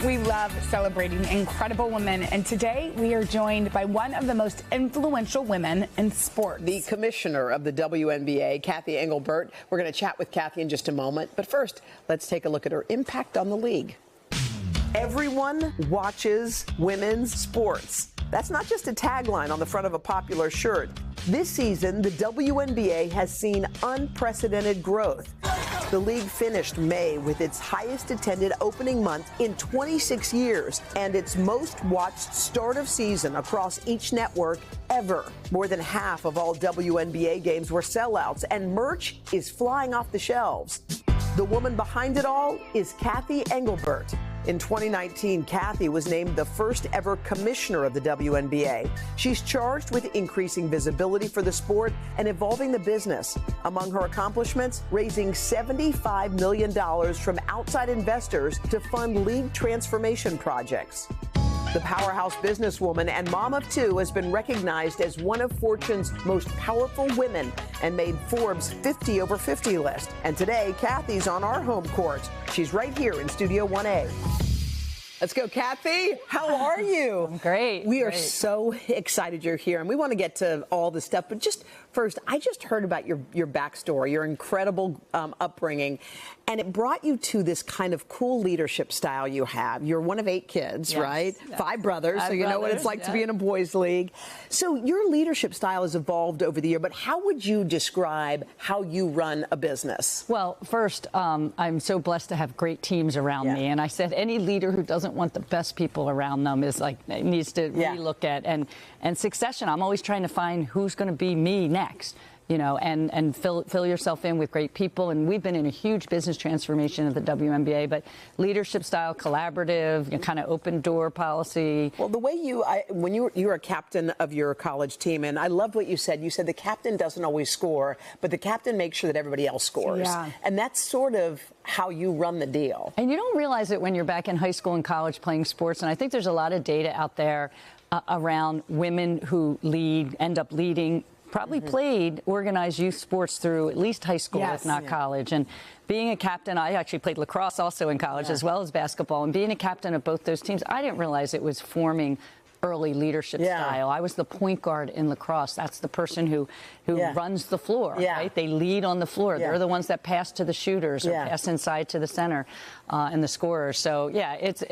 We love celebrating incredible women, and today we are joined by one of the most influential women in sports. The commissioner of the WNBA, Cathy Engelbert. We're going to chat with Cathy in just a moment, but first, let's take a look at her impact on the league. Everyone watches women's sports. That's not just a tagline on the front of a popular shirt. This season, the WNBA has seen unprecedented growth. The league finished May with its highest attended opening month in 26 years and its most watched start of season across each network ever. More than half of all WNBA games were sellouts, and merch is flying off the shelves. The woman behind it all is Cathy Engelbert. In 2019, Cathy was named the first ever commissioner of the WNBA. She's charged with increasing visibility for the sport and evolving the business. Among her accomplishments, raising $75 million from outside investors to fund league transformation projects. The powerhouse businesswoman and mom of two has been recognized as one of Fortune's most powerful women and made Forbes 50 over 50 list. And today, Cathy's on our home court. She's right here in Studio 1A. Let's go, Cathy. How are you? I'm great. We are so excited you're here, and we want to get to all the stuff. But just first, I just heard about your backstory, your incredible upbringing, and it brought you to this kind of cool leadership style you have. You're one of 8 kids, yes, right? Yes. 5 brothers, so you know what it's like to be in a boys' league. So your leadership style has evolved over the year, but how would you describe how you run a business? Well, first, I'm so blessed to have great teams around me, and I said any leader who doesn't want the best people around them is needs to relook at and succession. I'm always trying to find who's going to be me next. You know, and fill yourself in with great people. And we've been in a huge business transformation of the WNBA, but leadership style, collaborative, kind of open door policy. Well, the way when you were a captain of your college team, and I loved what you said. You said the captain doesn't always score, but the captain makes sure that everybody else scores. Yeah. And that's sort of how you run the deal. And you don't realize it when you're back in high school and college playing sports. And I think there's a lot of data out there around women who end up leading. Probably played organized youth sports through at least high school, if not college. And being a captain, I actually played lacrosse also in college as well as basketball. And being a captain of both those teams, I didn't realize it was forming early leadership style. I was the point guard in lacrosse. That's the person who runs the floor, right? They lead on the floor. They're the ones that pass to the shooters or pass inside to the center and the scorers. So, it's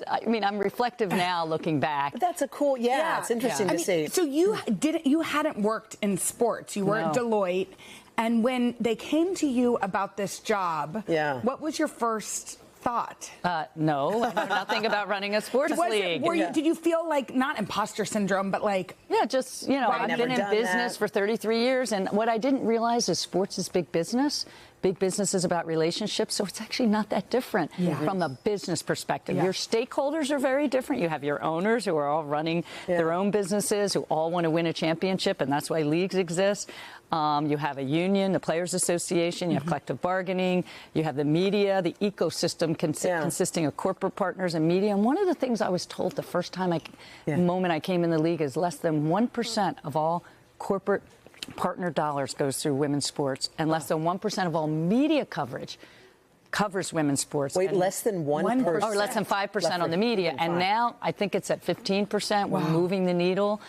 I mean, I'm reflective now looking back. But that's a cool, it's interesting to see. So you hadn't worked in sports. You were at Deloitte. And when they came to you about this job, what was your first thought? No, I know nothing about running a sports league. Did you feel like, not imposter syndrome, but like... Yeah, just, I've been in business for 33 years, and what I didn't realize is sports is big business. Big business is about relationships, so it's actually not that different from a business perspective. Your stakeholders are very different. You have your owners who are all running their own businesses, who all want to win a championship, and that's why leagues exist. You have a union, the Players Association, you have collective bargaining, you have the media, the ecosystem consisting of corporate partners and media. And one of the things I was told the first time moment I came in the league is less than 1% of all corporate partner dollars goes through women's sports, and less than 1% of all media coverage covers women's sports. Wait, less than 1%? Or less than 5% on the media. And now I think it's at 15%. We're moving the needle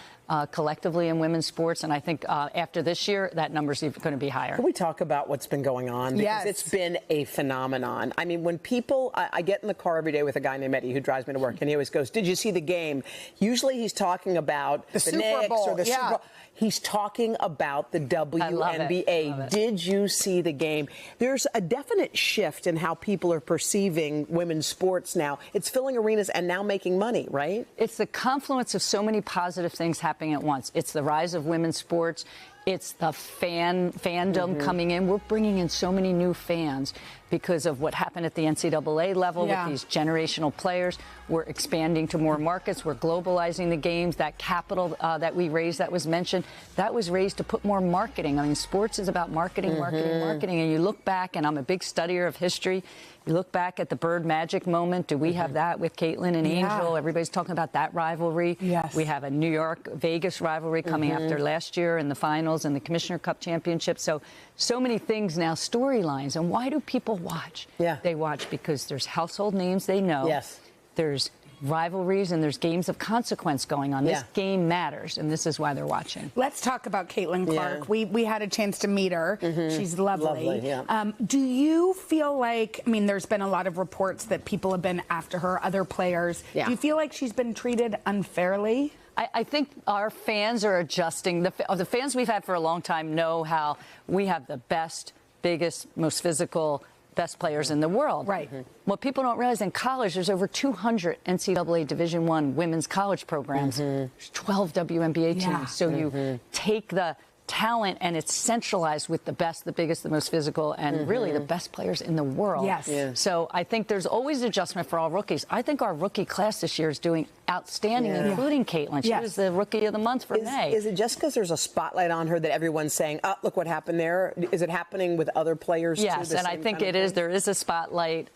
collectively in women's sports. And I think after this year, that number's even going to be higher. Can we talk about what's been going on? Because it's been a phenomenon. I mean, when people, I get in the car every day with a guy named Eddie who drives me to work, and he always goes, "Did you see the game?" Usually he's talking about the Super Bowl or the Super Bowl. He's talking about the WNBA. Did you see the game? There's a definite shift in how people are perceiving women's sports now. It's filling arenas and now making money, right? It's the confluence of so many positive things happening at once. It's the rise of women's sports. It's the fandom coming in. We're bringing in so many new fans because of what happened at the NCAA level with these generational players. We're expanding to more markets. We're globalizing the games. That capital that we raised that was mentioned, that was raised to put more marketing. I mean, sports is about marketing, marketing. And you look back, and I'm a big studier of history. You look back at the Bird Magic moment. Do we have that with Caitlin and Angel? Everybody's talking about that rivalry. Yes. We have a New York-Vegas rivalry coming after last year in the finals. titles and the Commissioner Cup championship. So many things now, storylines. And why do people watch? Yeah. They watch because there's household names they know. Yes. There's rivalries and there's games of consequence going on. This game matters, and this is why they're watching. Let's talk about Caitlin Clark. We had a chance to meet her. She's lovely. Yeah. Do you feel like, I mean, there's been a lot of reports that people have been after her, other players. Yeah. Do you feel like she's been treated unfairly? I think our fans are adjusting. The fans we've had for a long time know how we have the best, biggest, most physical, best players in the world. Right. What people don't realize, in college, there's over 200 NCAA Division I women's college programs. There's 12 WNBA teams. So you take the talent and it's centralized with the best, the biggest, the most physical, and really the best players in the world. Yes. Yeah. So I think there's always adjustment for all rookies. I think our rookie class this year is doing outstanding, including Caitlin. She was the Rookie of the Month for May. Is it just because there's a spotlight on her that everyone's saying, oh, look what happened there? Is it happening with other players too? Yes, and I think it is. There is a spotlight.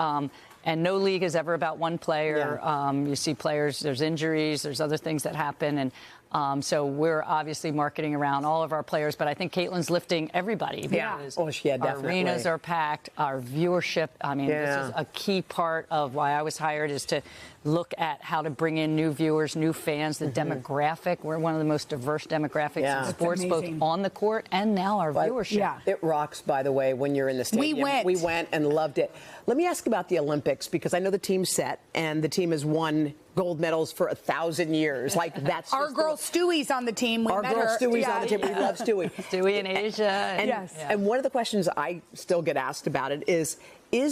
And no league is ever about one player. You see players, there's injuries, there's other things that happen. And so we're obviously marketing around all of our players. But I think Caitlin's lifting everybody. Definitely. Our arenas are packed. Our viewership, I mean, this is a key part of why I was hired, is to look at how to bring in new viewers, new fans, the demographic. We're one of the most diverse demographics in sports, both on the court and now our viewership. It rocks, by the way, when you're in the stadium. We went and loved it. Let me ask about the Olympics, because I know the team's set and the team has won gold medals for 1,000 years. Like, that's our girl Stewie's on the team. Our girl Stewie's on the team. We love Stewie. Stewie in Asia. And one of the questions I still get asked about it is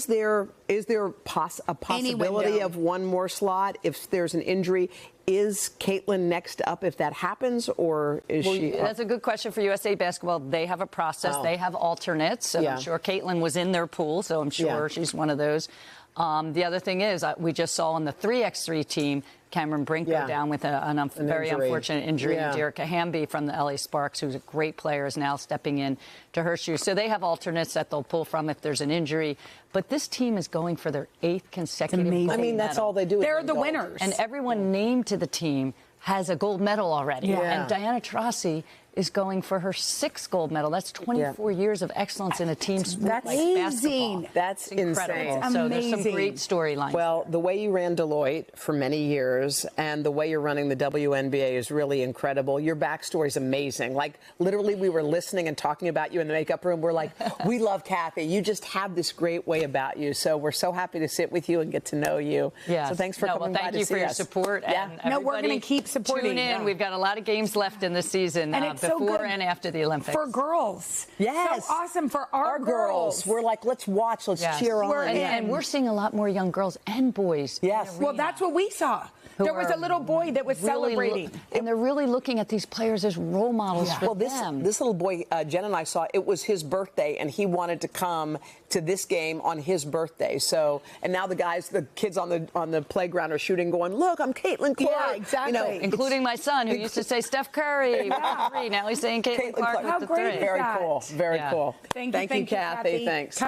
there a possibility of one more slot if there's an injury? Is Caitlin next up if that happens, or is she? That's a good question for USA Basketball. They have a process. They have alternates. And I'm sure Caitlin was in their pool, so I'm sure she's one of those. The other thing is, we just saw on the 3x3 team, Cameron Brink go down with a very unfortunate injury. Derica Hamby from the LA Sparks, who's a great player, is now stepping in to her shoes. So they have alternates that they'll pull from if there's an injury. But this team is going for their 8th consecutive gold medal. I mean, that's all they do. They're the winners. And everyone named to the team has a gold medal already. And Diana Taurasi is going for her 6th gold medal. That's 24 years of excellence in a team sport like basketball. That's incredible. Incredible. So there's some great storylines. Well, the way you ran Deloitte for many years and the way you're running the WNBA is really incredible. Your backstory is amazing. Like, literally, we were listening and talking about you in the makeup room. We're like, we love Cathy. You just have this great way about you. So we're so happy to sit with you and get to know you. So thanks for coming by to see us. Thank you for your support. And we're going to keep supporting. Tune in. We've got a lot of games left in the season. And it's before and after the Olympics. For girls. Yes. So awesome for our girls. We're like, let's watch, let's cheer on. And we're seeing a lot more young girls and boys. Well, that's what we saw. There was a little boy that was celebrating. And they're really looking at these players as role models for them. This little boy, Jen and I saw, it was his birthday, and he wanted to come to this game on his birthday. So, and now the kids on the playground are shooting, going, look, I'm Caitlin Clark. Yeah, exactly. You know, including my son, who used to say Steph Curry with the 3. Now he's saying Caitlin Clark with the 3. Very cool. Very cool. Thank you, Cathy. Thanks.